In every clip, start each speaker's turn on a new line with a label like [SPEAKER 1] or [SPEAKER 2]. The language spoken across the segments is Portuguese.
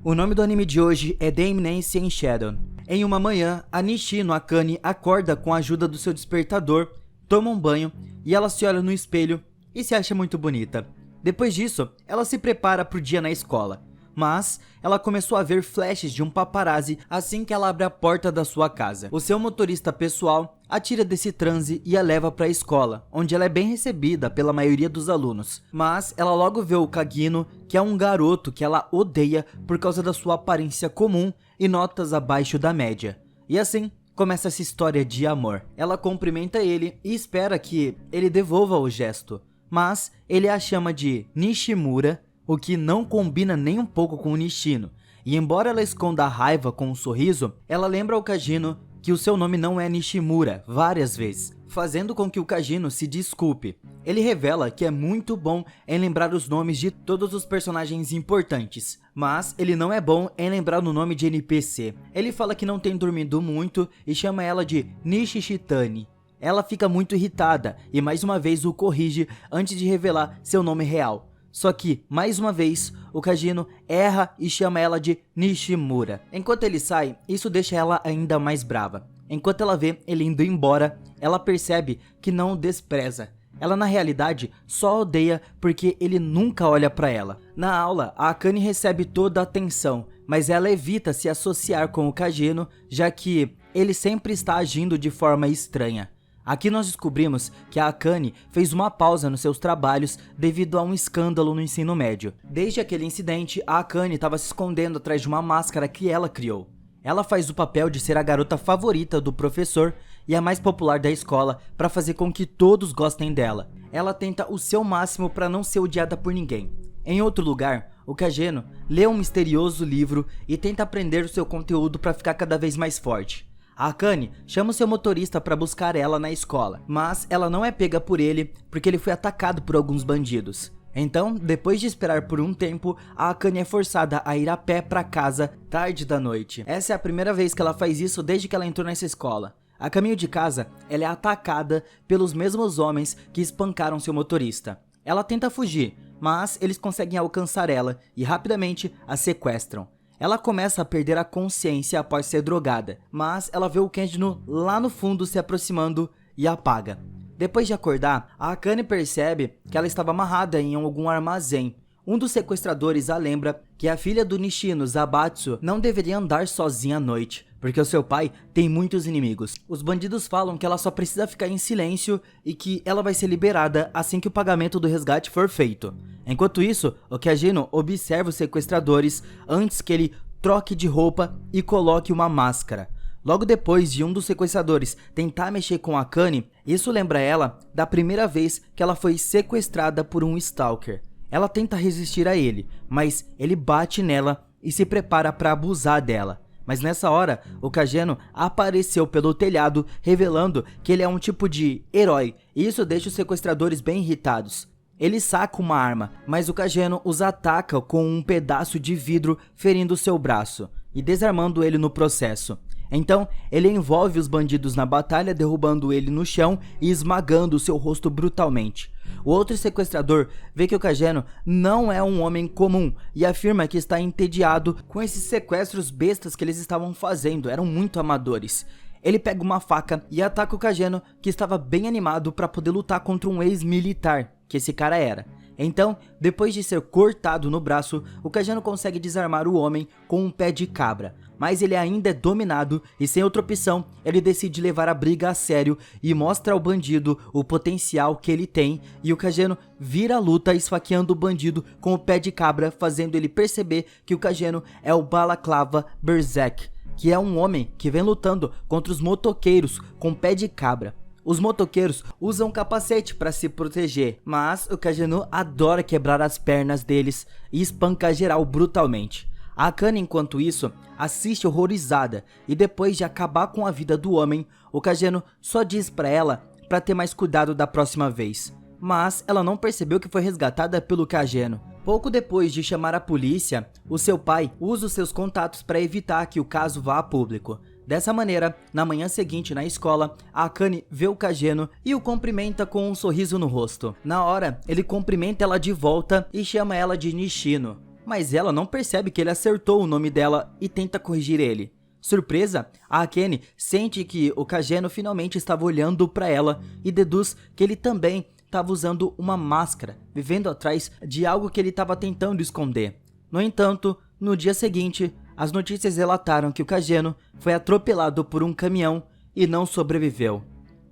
[SPEAKER 1] O nome do anime de hoje é The Eminence in Shadow. Em uma manhã, a Nishino Akane acorda com a ajuda do seu despertador, toma um banho e ela se olha no espelho e se acha muito bonita. Depois disso, ela se prepara para o dia na escola, mas ela começou a ver flashes de um paparazzi assim que ela abre a porta da sua casa. O seu motorista pessoal a tira desse transe e a leva para a escola, onde ela é bem recebida pela maioria dos alunos. Mas ela logo vê o Kagino, que é um garoto que ela odeia por causa da sua aparência comum e notas abaixo da média. E assim começa essa história de amor. Ela cumprimenta ele e espera que ele devolva o gesto, mas ele a chama de Nishimura, o que não combina nem um pouco com o Nishino. E embora ela esconda a raiva com um sorriso, ela lembra ao Kagino que o seu nome não é Nishimura várias vezes, fazendo com que o Kagino se desculpe. Ele revela que é muito bom em lembrar os nomes de todos os personagens importantes, mas ele não é bom em lembrar o nome de NPC. Ele fala que não tem dormido muito e chama ela de Nishishitani. Ela fica muito irritada e mais uma vez o corrige antes de revelar seu nome real. Só que, mais uma vez, o Kagino erra e chama ela de Nishimura. Enquanto ele sai, isso deixa ela ainda mais brava. Enquanto ela vê ele indo embora, ela percebe que não o despreza. Ela na realidade só odeia porque ele nunca olha pra ela. Na aula, a Akane recebe toda a atenção, mas ela evita se associar com o Kagino, já que ele sempre está agindo de forma estranha. Aqui nós descobrimos que a Akane fez uma pausa nos seus trabalhos devido a um escândalo no ensino médio. Desde aquele incidente, a Akane estava se escondendo atrás de uma máscara que ela criou. Ela faz o papel de ser a garota favorita do professor e a mais popular da escola para fazer com que todos gostem dela. Ela tenta o seu máximo para não ser odiada por ninguém. Em outro lugar, o Kageno lê um misterioso livro e tenta aprender o seu conteúdo para ficar cada vez mais forte. A Akane chama o seu motorista para buscar ela na escola, mas ela não é pega por ele porque ele foi atacado por alguns bandidos. Então, depois de esperar por um tempo, a Akane é forçada a ir a pé para casa tarde da noite. Essa é a primeira vez que ela faz isso desde que ela entrou nessa escola. A caminho de casa, ela é atacada pelos mesmos homens que espancaram seu motorista. Ela tenta fugir, mas eles conseguem alcançar ela e rapidamente a sequestram. Ela começa a perder a consciência após ser drogada, mas ela vê o Kageno lá no fundo se aproximando e apaga. Depois de acordar, a Akane percebe que ela estava amarrada em algum armazém. Um dos sequestradores a lembra que a filha do Nishino, Zabatsu, não deveria andar sozinha à noite, porque o seu pai tem muitos inimigos. Os bandidos falam que ela só precisa ficar em silêncio e que ela vai ser liberada assim que o pagamento do resgate for feito. Enquanto isso, o Kageno observa os sequestradores antes que ele troque de roupa e coloque uma máscara. Logo depois de um dos sequestradores tentar mexer com a Akane, isso lembra ela da primeira vez que ela foi sequestrada por um stalker. Ela tenta resistir a ele, mas ele bate nela e se prepara para abusar dela. Mas nessa hora, o Kageno apareceu pelo telhado, revelando que ele é um tipo de herói, e isso deixa os sequestradores bem irritados. Ele saca uma arma, mas o Kageno os ataca com um pedaço de vidro, ferindo seu braço e desarmando ele no processo. Então, ele envolve os bandidos na batalha, derrubando ele no chão e esmagando seu rosto brutalmente. O outro sequestrador vê que o Kageno não é um homem comum e afirma que está entediado com esses sequestros bestas que eles estavam fazendo, eram muito amadores. Ele pega uma faca e ataca o Kageno, que estava bem animado para poder lutar contra um ex-militar, que esse cara era. Então, depois de ser cortado no braço, o Kageno consegue desarmar o homem com um pé de cabra. Mas ele ainda é dominado e sem outra opção, ele decide levar a briga a sério e mostra ao bandido o potencial que ele tem, e o Kageno vira a luta esfaqueando o bandido com o pé de cabra, fazendo ele perceber que o Kageno é o Balaclava Berserk, que é um homem que vem lutando contra os motoqueiros com pé de cabra. Os motoqueiros usam capacete para se proteger, mas o Kageno adora quebrar as pernas deles e espanca geral brutalmente. A Akane, enquanto isso, assiste horrorizada e depois de acabar com a vida do homem, o Kageno só diz para ela para ter mais cuidado da próxima vez. Mas ela não percebeu que foi resgatada pelo Kageno. Pouco depois de chamar a polícia, o seu pai usa os seus contatos para evitar que o caso vá a público. Dessa maneira, na manhã seguinte na escola, a Akane vê o Kageno e o cumprimenta com um sorriso no rosto. Na hora, ele cumprimenta ela de volta e chama ela de Nishino. mas ela não percebe que ele acertou o nome dela e tenta corrigir ele. Surpresa, a Akane sente que o Kageno finalmente estava olhando para ela e deduz que ele também estava usando uma máscara, vivendo atrás de algo que ele estava tentando esconder. No entanto, no dia seguinte, as notícias relataram que o Kageno foi atropelado por um caminhão e não sobreviveu.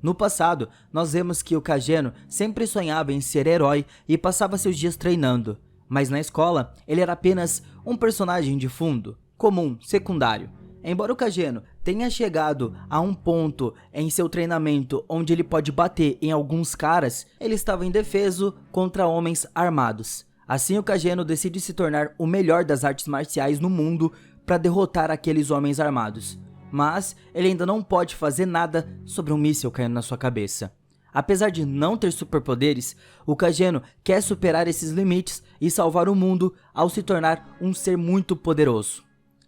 [SPEAKER 1] No passado, nós vemos que o Kageno sempre sonhava em ser herói e passava seus dias treinando, mas na escola ele era apenas um personagem de fundo, comum, secundário. Embora o Kageno tenha chegado a um ponto em seu treinamento onde ele pode bater em alguns caras, ele estava indefeso contra homens armados. Assim, o Kageno decide se tornar o melhor das artes marciais no mundo para derrotar aqueles homens armados. Mas ele ainda não pode fazer nada sobre um míssil caindo na sua cabeça. Apesar de não ter superpoderes, o Kageno quer superar esses limites e salvar o mundo ao se tornar um ser muito poderoso.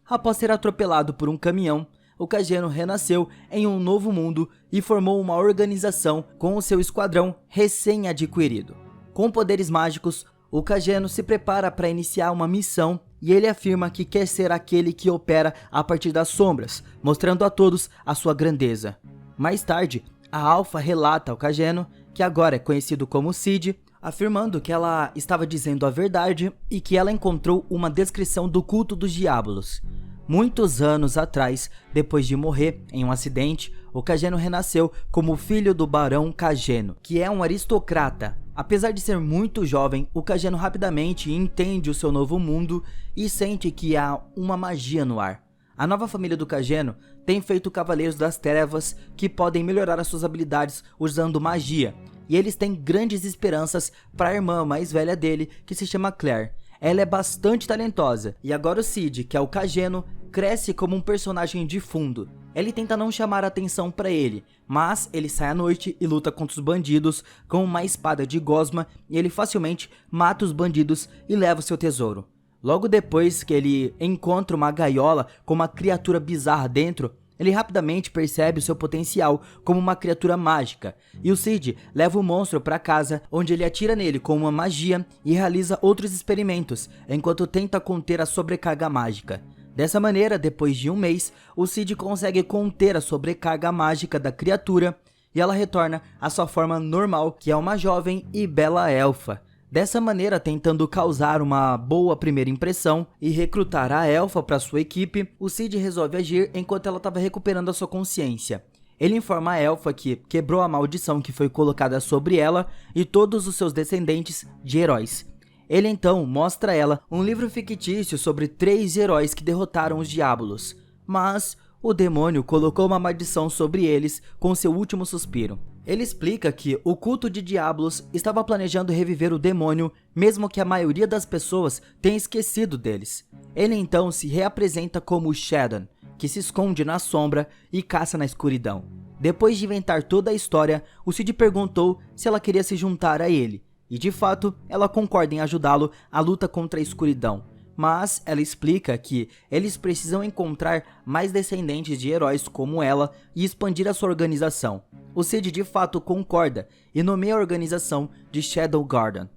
[SPEAKER 1] Após ser atropelado por um caminhão, o Kageno renasceu em um novo mundo e formou uma organização com o seu esquadrão recém-adquirido. Com poderes mágicos, o Kageno se prepara para iniciar uma missão e ele afirma que quer ser aquele que opera a partir das sombras, mostrando a todos a sua grandeza. Mais tarde, a Alpha relata ao Kageno, que agora é conhecido como Cid, afirmando que ela estava dizendo a verdade e que ela encontrou uma descrição do culto dos diabolos. Muitos anos atrás, depois de morrer em um acidente, o Kageno renasceu como filho do Barão Kageno, que é um aristocrata. Apesar de ser muito jovem, o Kageno rapidamente entende o seu novo mundo e sente que há uma magia no ar. A nova família do Kageno tem feito Cavaleiros das Trevas que podem melhorar as suas habilidades usando magia, e eles têm grandes esperanças para a irmã mais velha dele, que se chama Claire. Ela é bastante talentosa, e agora o Cid, que é o Kageno, cresce como um personagem de fundo. Ele tenta não chamar a atenção para ele, mas ele sai à noite e luta contra os bandidos com uma espada de gosma e ele facilmente mata os bandidos e leva o seu tesouro. Logo depois que ele encontra uma gaiola com uma criatura bizarra dentro, ele rapidamente percebe o seu potencial como uma criatura mágica, e o Cid leva o monstro para casa, onde ele atira nele com uma magia e realiza outros experimentos, enquanto tenta conter a sobrecarga mágica. Dessa maneira, depois de um mês, o Cid consegue conter a sobrecarga mágica da criatura, e ela retorna à sua forma normal, que é uma jovem e bela elfa. Dessa maneira, tentando causar uma boa primeira impressão e recrutar a elfa para sua equipe, o Cid resolve agir enquanto ela estava recuperando a sua consciência. Ele informa a elfa que quebrou a maldição que foi colocada sobre ela e todos os seus descendentes de heróis. Ele então mostra a ela um livro fictício sobre 3 heróis que derrotaram os diabolos, mas o demônio colocou uma maldição sobre eles com seu último suspiro. Ele explica que o culto de Diabolos estava planejando reviver o demônio, mesmo que a maioria das pessoas tenha esquecido deles. Ele então se reapresenta como Shadow, que se esconde na sombra e caça na escuridão. Depois de inventar toda a história, o Cid perguntou se ela queria se juntar a ele, e de fato ela concorda em ajudá-lo à luta contra a escuridão. Mas ela explica que eles precisam encontrar mais descendentes de heróis como ela e expandir a sua organização. O Cid de fato concorda e nomeia a organização de Shadow Garden.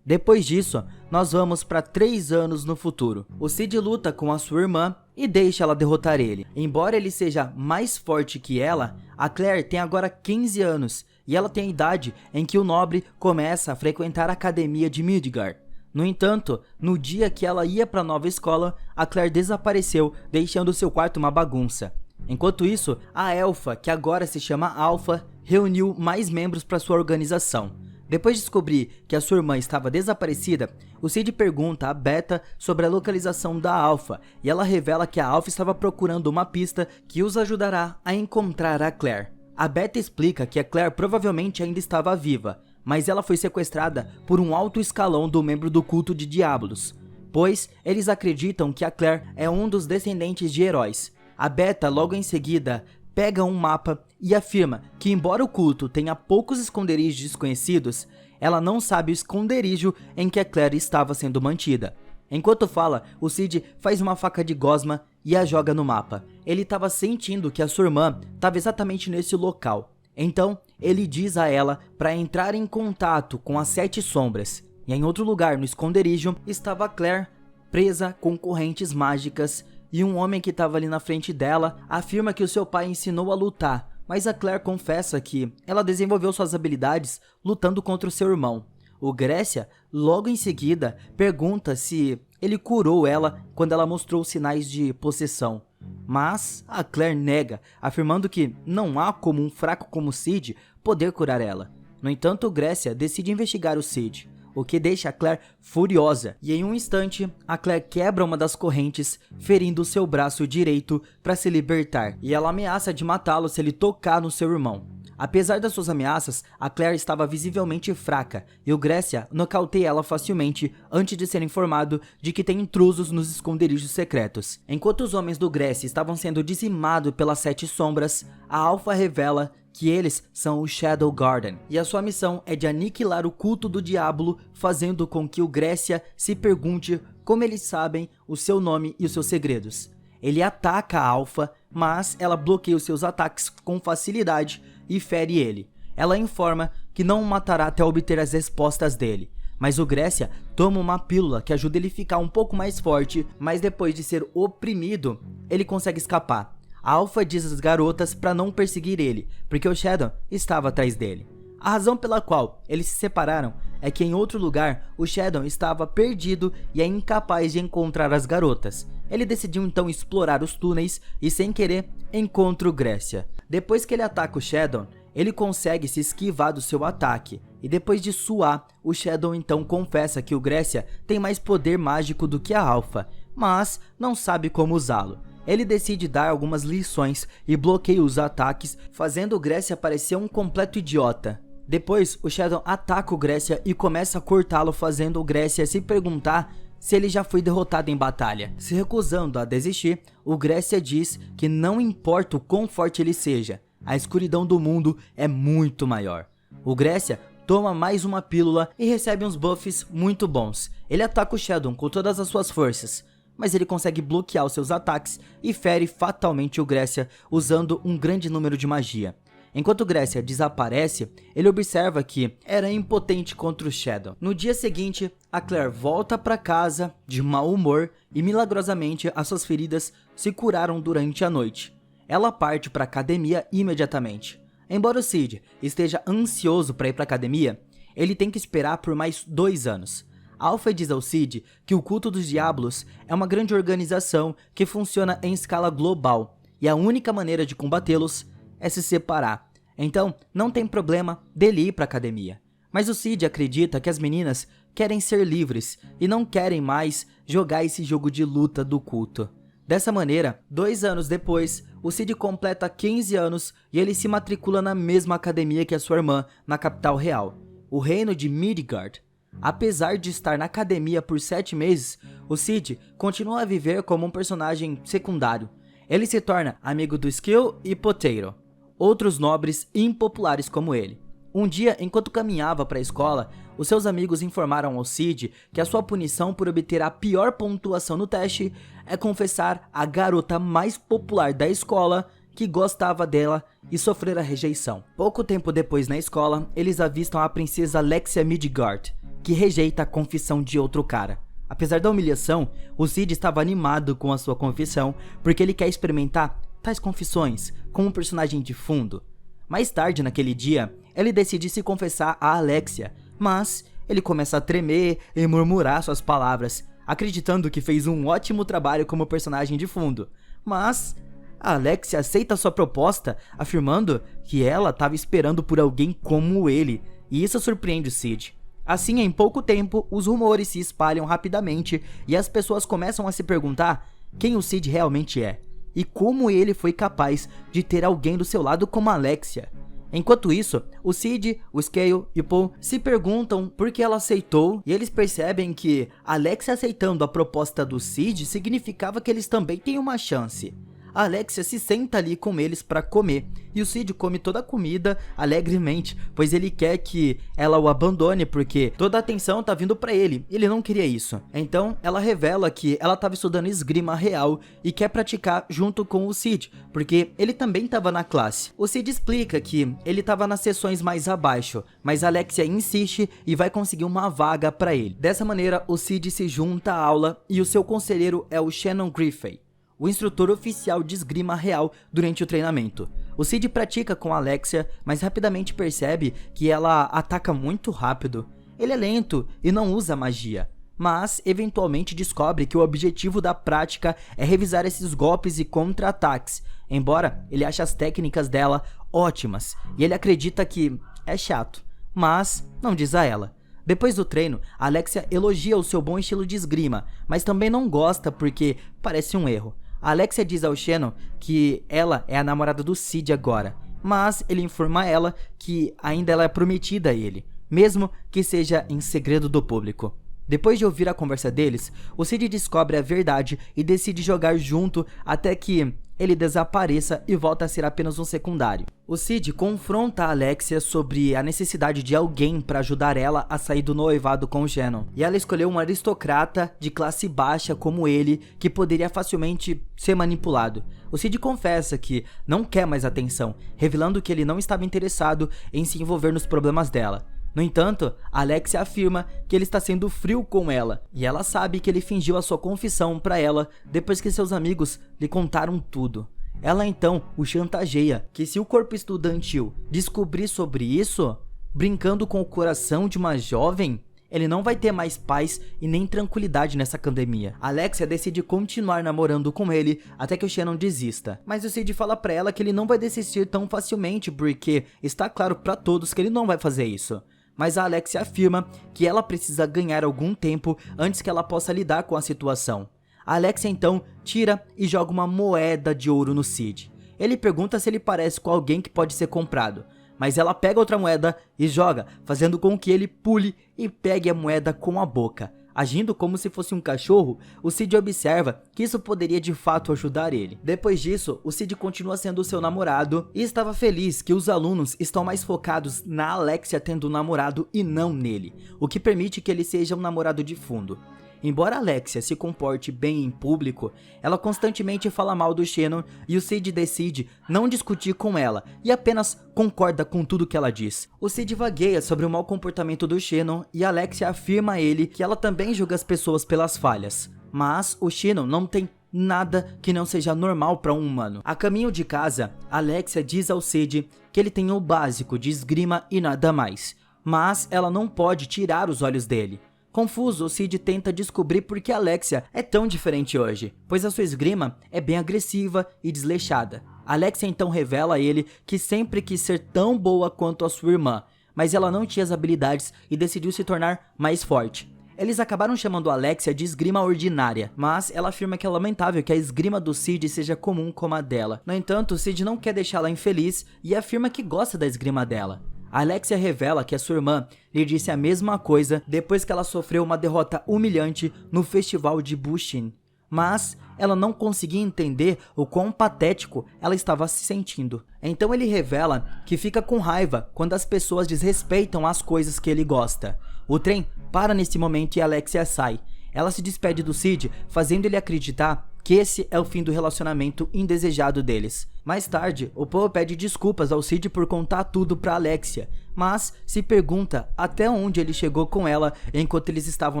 [SPEAKER 1] Depois disso, nós vamos para 3 anos no futuro. O Cid luta com a sua irmã e deixa ela derrotar ele. Embora ele seja mais forte que ela, a Claire tem agora 15 anos e ela tem a idade em que o nobre começa a frequentar a academia de Midgard. No entanto, no dia que ela ia para a nova escola, a Claire desapareceu, deixando seu quarto uma bagunça. Enquanto isso, a elfa, que agora se chama Alpha, reuniu mais membros para sua organização. Depois de descobrir que a sua irmã estava desaparecida, o Cid pergunta a Beta sobre a localização da Alpha, e ela revela que a Alpha estava procurando uma pista que os ajudará a encontrar a Claire. A Beta explica que a Claire provavelmente ainda estava viva, mas ela foi sequestrada por um alto escalão do membro do culto de Diabolos, pois eles acreditam que a Claire é um dos descendentes de heróis. A Beta logo em seguida pega um mapa e afirma que, embora o culto tenha poucos esconderijos desconhecidos, ela não sabe o esconderijo em que a Claire estava sendo mantida. Enquanto fala, o Cid faz uma faca de gosma e a joga no mapa. Ele estava sentindo que a sua irmã estava exatamente nesse local. Então, ele diz a ela para entrar em contato com as 7 sombras. E em outro lugar no esconderijo estava a Claire presa com correntes mágicas, e um homem que estava ali na frente dela afirma que o seu pai ensinou a lutar, mas a Claire confessa que ela desenvolveu suas habilidades lutando contra o seu irmão. O Grécia, logo em seguida, pergunta se ele curou ela quando ela mostrou sinais de possessão. Mas a Claire nega, afirmando que não há como um fraco como Sid poder curar ela. No entanto, o Grécia decide investigar o Sid, o que deixa a Claire furiosa, e em um instante, a Claire quebra uma das correntes, ferindo seu braço direito para se libertar, e ela ameaça de matá-lo se ele tocar no seu irmão. Apesar das suas ameaças, a Claire estava visivelmente fraca, e o Grécia nocauteia ela facilmente antes de ser informado de que tem intrusos nos esconderijos secretos. Enquanto os homens do Grécia estavam sendo dizimados pelas 7 sombras, a Alpha revela que eles são o Shadow Garden, e a sua missão é de aniquilar o culto do diabo, fazendo com que o Grécia se pergunte como eles sabem o seu nome e os seus segredos. Ele ataca a Alpha, mas ela bloqueia os seus ataques com facilidade e fere ele. Ela informa que não o matará até obter as respostas dele, mas o Grécia toma uma pílula que ajuda ele a ficar um pouco mais forte, mas depois de ser oprimido, ele consegue escapar. A Alpha diz às garotas para não perseguir ele, porque o Shadow estava atrás dele. A razão pela qual eles se separaram é que em outro lugar o Shadow estava perdido e é incapaz de encontrar as garotas. Ele decidiu então explorar os túneis e, sem querer, encontra o Grécia. Depois que ele ataca o Shadow, ele consegue se esquivar do seu ataque, e depois de suar, o Shadow então confessa que o Grécia tem mais poder mágico do que a Alpha, mas não sabe como usá-lo. Ele decide dar algumas lições e bloqueia os ataques, fazendo o Grécia parecer um completo idiota. Depois, o Shadow ataca o Grécia e começa a cortá-lo, fazendo o Grécia se perguntar se ele já foi derrotado em batalha. Se recusando a desistir, o Grécia diz que não importa o quão forte ele seja, a escuridão do mundo é muito maior. O Grécia toma mais uma pílula e recebe uns buffs muito bons. Ele ataca o Shadow com todas as suas forças, mas ele consegue bloquear os seus ataques e fere fatalmente o Grécia usando um grande número de magia. Enquanto o Grécia desaparece, ele observa que era impotente contra o Shadow. No dia seguinte, a Claire volta para casa de mau humor e milagrosamente as suas feridas se curaram durante a noite. Ela parte para a academia imediatamente. Embora o Sid esteja ansioso para ir para a academia, ele tem que esperar por mais 2 anos. Alpha diz ao Sid que o culto dos diabos é uma grande organização que funciona em escala global e a única maneira de combatê-los é se separar. Então, não tem problema dele ir para a academia. Mas o Sid acredita que as meninas querem ser livres e não querem mais jogar esse jogo de luta do culto. Dessa maneira, 2 anos depois, o Sid completa 15 anos e ele se matricula na mesma academia que a sua irmã na capital real, o reino de Midgard. Apesar de estar na academia por 7 meses, o Sid continua a viver como um personagem secundário. Ele se torna amigo do Skill e Potato, outros nobres impopulares como ele. Um dia, enquanto caminhava para a escola, os seus amigos informaram ao Sid que a sua punição por obter a pior pontuação no teste é confessar a garota mais popular da escola que gostava dela e sofrer a rejeição. Pouco tempo depois na escola, eles avistam a princesa Lexia Midgard, que rejeita a confissão de outro cara. Apesar da humilhação, o Sid estava animado com a sua confissão porque ele quer experimentar tais confissões com um personagem de fundo. Mais tarde naquele dia, ele decide se confessar a Alexia, mas ele começa a tremer e murmurar suas palavras, acreditando que fez um ótimo trabalho como personagem de fundo. Mas a Alexia aceita sua proposta, afirmando que ela estava esperando por alguém como ele, e isso surpreende o Sid. Assim, em pouco tempo, os rumores se espalham rapidamente e as pessoas começam a se perguntar quem o Sid realmente é e como ele foi capaz de ter alguém do seu lado como a Alexia. Enquanto isso, o Sid, o Scale e o Paul se perguntam por que ela aceitou e eles percebem que a Alexia aceitando a proposta do Sid significava que eles também têm uma chance. a Alexia se senta ali com eles para comer, e o Cid come toda a comida alegremente, pois ele quer que ela o abandone porque toda a atenção tá vindo para ele, ele não queria isso. Então ela revela que ela estava estudando esgrima real e quer praticar junto com o Cid, porque ele também estava na classe. O Cid explica que ele estava nas sessões mais abaixo, mas a Alexia insiste e vai conseguir uma vaga para ele. Dessa maneira, o Cid se junta à aula e o seu conselheiro é o Shannon Griffey, o instrutor oficial de esgrima real durante o treinamento. O Cid pratica com a Alexia, mas rapidamente percebe que ela ataca muito rápido. Ele é lento e não usa magia, mas eventualmente descobre que o objetivo da prática é revisar esses golpes e contra-ataques, embora ele ache as técnicas dela ótimas, e ele acredita que é chato, mas não diz a ela. Depois do treino, a Alexia elogia o seu bom estilo de esgrima, mas também não gosta porque parece um erro. A Alexia diz ao Shannon que ela é a namorada do Cid agora, mas ele informa ela que ainda ela é prometida a ele, mesmo que seja em segredo do público. Depois de ouvir a conversa deles, o Cid descobre a verdade e decide jogar junto até que ele desapareça e volta a ser apenas um secundário. O Cid confronta a Alexia sobre a necessidade de alguém para ajudar ela a sair do noivado com o Shannon, e ela escolheu um aristocrata de classe baixa como ele, que poderia facilmente ser manipulado. O Cid confessa que não quer mais atenção, revelando que ele não estava interessado em se envolver nos problemas dela. No entanto, Alexia afirma que ele está sendo frio com ela, e ela sabe que ele fingiu a sua confissão para ela depois que seus amigos lhe contaram tudo. Ela então o chantageia que se o corpo estudantil descobrir sobre isso, brincando com o coração de uma jovem, ele não vai ter mais paz e nem tranquilidade nessa academia. Alexia decide continuar namorando com ele até que o Shannon desista, mas o Cid fala pra ela que ele não vai desistir tão facilmente porque está claro pra todos que ele não vai fazer isso. Mas a Alexia afirma que ela precisa ganhar algum tempo antes que ela possa lidar com a situação. A Alexia então tira e joga uma moeda de ouro no Cid. Ele pergunta se ele parece com alguém que pode ser comprado, mas ela pega outra moeda e joga, fazendo com que ele pule e pegue a moeda com a boca. Agindo como se fosse um cachorro, o Cid observa que isso poderia de fato ajudar ele. Depois disso, o Cid continua sendo seu namorado e estava feliz que os alunos estão mais focados na Alexia tendo um namorado e não nele, o que permite que ele seja um namorado de fundo. Embora Alexia se comporte bem em público, ela constantemente fala mal do Shannon e o Cid decide não discutir com ela e apenas concorda com tudo que ela diz. O Cid vagueia sobre o mau comportamento do Shannon e Alexia afirma a ele que ela também julga as pessoas pelas falhas, mas o Shannon não tem nada que não seja normal para um humano. A caminho de casa, Alexia diz ao Cid que ele tem o básico de esgrima e nada mais, mas ela não pode tirar os olhos dele. Confuso, o Cid tenta descobrir por que Alexia é tão diferente hoje, pois a sua esgrima é bem agressiva e desleixada. Alexia então revela a ele que sempre quis ser tão boa quanto a sua irmã, mas ela não tinha as habilidades e decidiu se tornar mais forte. Eles acabaram chamando Alexia de esgrima ordinária, mas ela afirma que é lamentável que a esgrima do Cid seja comum como a dela. No entanto, o Cid não quer deixá-la infeliz e afirma que gosta da esgrima dela. A Alexia revela que a sua irmã lhe disse a mesma coisa depois que ela sofreu uma derrota humilhante no festival de Bushin, mas ela não conseguia entender o quão patético ela estava se sentindo. Então ele revela que fica com raiva quando as pessoas desrespeitam as coisas que ele gosta. O trem para nesse momento e Alexia sai. Ela se despede do Cid, fazendo ele acreditar que esse é o fim do relacionamento indesejado deles. Mais tarde, o Poe pede desculpas ao Cid por contar tudo pra Alexia, mas se pergunta até onde ele chegou com ela enquanto eles estavam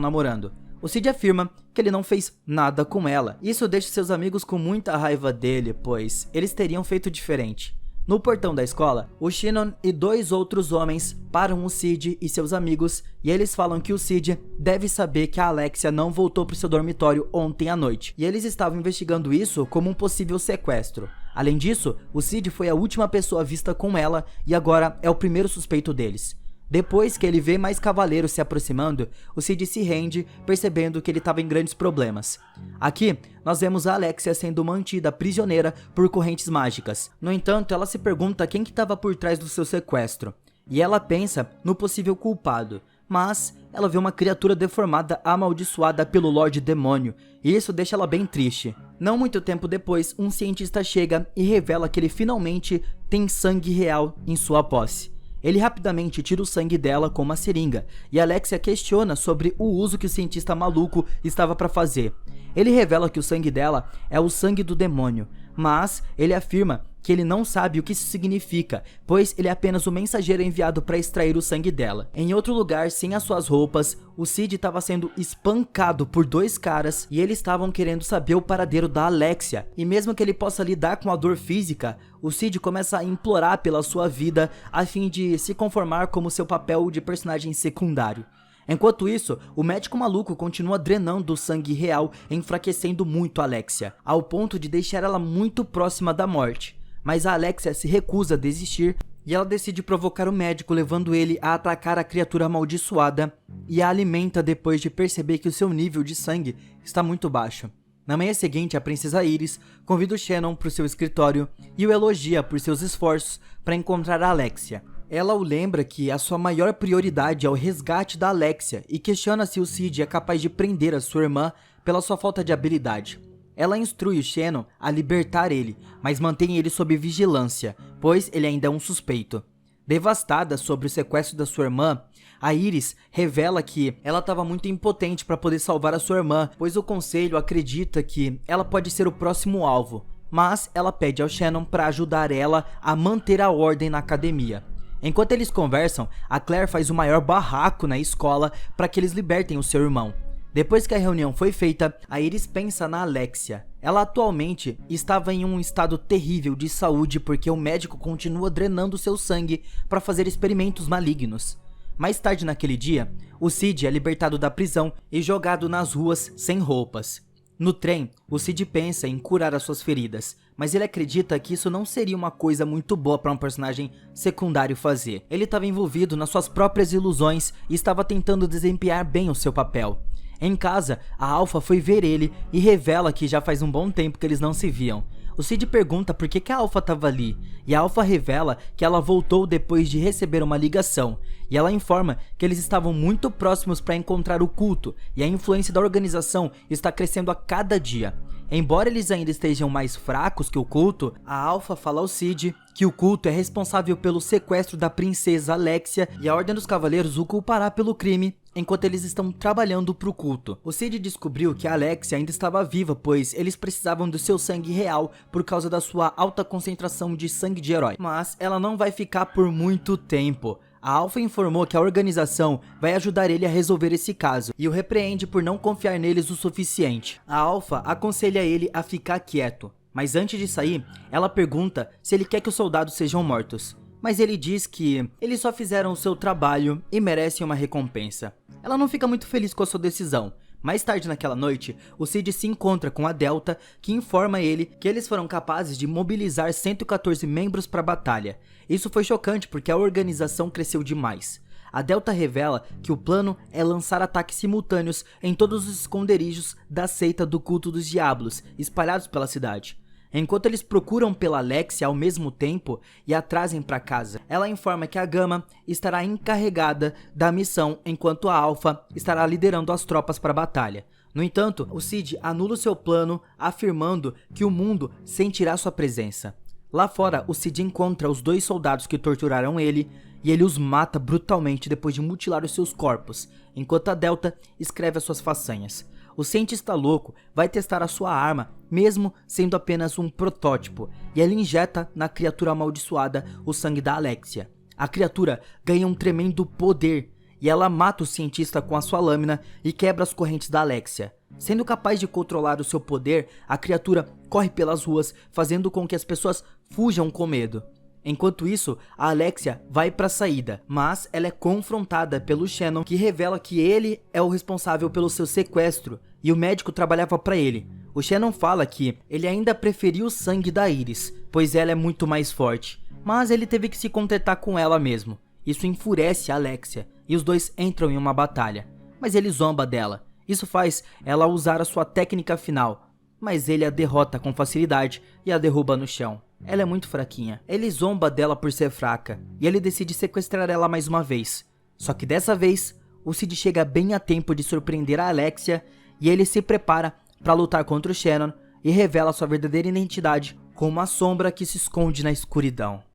[SPEAKER 1] namorando. O Cid afirma que ele não fez nada com ela. Isso deixa seus amigos com muita raiva dele, pois eles teriam feito diferente. No portão da escola, o Shannon e dois outros homens param o Cid e seus amigos e eles falam que o Cid deve saber que a Alexia não voltou para o seu dormitório ontem à noite. E eles estavam investigando isso como um possível sequestro. Além disso, o Cid foi a última pessoa vista com ela e agora é o primeiro suspeito deles. Depois que ele vê mais cavaleiros se aproximando, o Cid se rende, percebendo que ele estava em grandes problemas. Aqui, nós vemos a Alexia sendo mantida prisioneira por correntes mágicas. No entanto, ela se pergunta quem que estava por trás do seu sequestro. E ela pensa no possível culpado, mas ela vê uma criatura deformada amaldiçoada pelo Lorde Demônio, e isso deixa ela bem triste. Não muito tempo depois, um cientista chega e revela que ele finalmente tem sangue real em sua posse. Ele rapidamente tira o sangue dela com uma seringa, e Alexia questiona sobre o uso que o cientista maluco estava para fazer. Ele revela que o sangue dela é o sangue do demônio, mas ele afirma que ele não sabe o que isso significa, pois ele é apenas o mensageiro enviado para extrair o sangue dela. Em outro lugar, sem as suas roupas, o Cid estava sendo espancado por dois caras e eles estavam querendo saber o paradeiro da Alexia. E mesmo que ele possa lidar com a dor física, o Cid começa a implorar pela sua vida a fim de se conformar como seu papel de personagem secundário. Enquanto isso, o médico maluco continua drenando o sangue real, enfraquecendo muito a Alexia, ao ponto de deixar ela muito próxima da morte. Mas a Alexia se recusa a desistir e ela decide provocar o médico, levando ele a atacar a criatura amaldiçoada e a alimenta depois de perceber que o seu nível de sangue está muito baixo. Na manhã seguinte, a princesa Iris convida o Shannon para o seu escritório e o elogia por seus esforços para encontrar a Alexia. Ela o lembra que a sua maior prioridade é o resgate da Alexia e questiona se o Cid é capaz de prender a sua irmã pela sua falta de habilidade. Ela instrui o Shannon a libertar ele, mas mantém ele sob vigilância, pois ele ainda é um suspeito. Devastada sobre o sequestro da sua irmã, a Iris revela que ela estava muito impotente para poder salvar a sua irmã, pois o conselho acredita que ela pode ser o próximo alvo, mas ela pede ao Shannon para ajudar ela a manter a ordem na academia. Enquanto eles conversam, a Claire faz o maior barraco na escola para que eles libertem o seu irmão. Depois que a reunião foi feita, a Iris pensa na Alexia. Ela atualmente estava em um estado terrível de saúde porque o médico continua drenando seu sangue para fazer experimentos malignos. Mais tarde naquele dia, o Cid é libertado da prisão e jogado nas ruas sem roupas. No trem, o Cid pensa em curar as suas feridas, mas ele acredita que isso não seria uma coisa muito boa para um personagem secundário fazer. Ele estava envolvido nas suas próprias ilusões e estava tentando desempenhar bem o seu papel. Em casa, a Alpha foi ver ele e revela que já faz um bom tempo que eles não se viam. O Cid pergunta por que a Alpha estava ali, e a Alpha revela que ela voltou depois de receber uma ligação, e ela informa que eles estavam muito próximos para encontrar o culto, e a influência da organização está crescendo a cada dia. Embora eles ainda estejam mais fracos que o culto, a Alpha fala ao Cid que o culto é responsável pelo sequestro da princesa Alexia e a Ordem dos Cavaleiros o culpará pelo crime enquanto eles estão trabalhando para o culto. O Cid descobriu que a Alexia ainda estava viva, pois eles precisavam do seu sangue real por causa da sua alta concentração de sangue de herói. Mas ela não vai ficar por muito tempo. A Alpha informou que a organização vai ajudar ele a resolver esse caso e o repreende por não confiar neles o suficiente. A Alpha aconselha ele a ficar quieto, mas antes de sair, ela pergunta se ele quer que os soldados sejam mortos. Mas ele diz que eles só fizeram o seu trabalho e merecem uma recompensa. Ela não fica muito feliz com a sua decisão. Mais tarde naquela noite, o Cid se encontra com a Delta, que informa ele que eles foram capazes de mobilizar 114 membros para a batalha. Isso foi chocante porque a organização cresceu demais. A Delta revela que o plano é lançar ataques simultâneos em todos os esconderijos da seita do culto dos diablos, espalhados pela cidade. Enquanto eles procuram pela Alexia ao mesmo tempo e a trazem para casa, ela informa que a Gama estará encarregada da missão enquanto a Alpha estará liderando as tropas para a batalha. No entanto, o Cid anula o seu plano, afirmando que o mundo sentirá sua presença. Lá fora, o Cid encontra os dois soldados que torturaram ele e ele os mata brutalmente depois de mutilar os seus corpos, enquanto a Delta escreve as suas façanhas. O cientista louco vai testar a sua arma, mesmo sendo apenas um protótipo, e ele injeta na criatura amaldiçoada o sangue da Alexia. A criatura ganha um tremendo poder, e ela mata o cientista com a sua lâmina e quebra as correntes da Alexia. Sendo capaz de controlar o seu poder, a criatura corre pelas ruas, fazendo com que as pessoas fujam com medo. Enquanto isso, a Alexia vai para a saída, mas ela é confrontada pelo Shannon, que revela que ele é o responsável pelo seu sequestro e o médico trabalhava para ele. O Shannon fala que ele ainda preferiu o sangue da Iris, pois ela é muito mais forte, mas ele teve que se contentar com ela mesmo. Isso enfurece a Alexia e os dois entram em uma batalha, mas ele zomba dela. Isso faz ela usar a sua técnica final, mas ele a derrota com facilidade e a derruba no chão. Ela é muito fraquinha. Ele zomba dela por ser fraca, e ele decide sequestrar ela mais uma vez. Só que dessa vez, o Sid chega bem a tempo de surpreender a Alexia e ele se prepara para lutar contra o Shannon e revela sua verdadeira identidade como uma sombra que se esconde na escuridão.